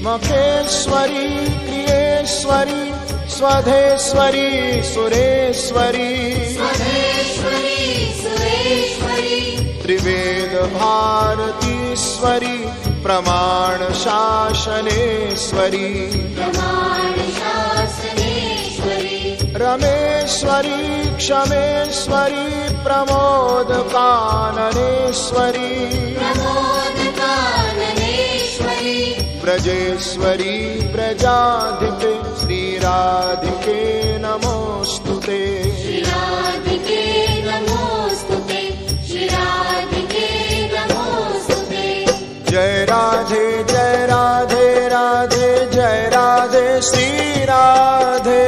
मखेश्वरी क्रियेश्वरी स्वधेश्वरी सुरेश्वरी त्रिवेद भारतीश्वरी प्रमाण शासनेश्वरी रमेश्वरी क्षमेश्वरी प्रमोद काननेश्वरी ब्रजेश्वरी ब्रजाधिपे श्रीराधिके नमोस्तुते। जय राधे जय राधे राधे जय राधे श्री राधे।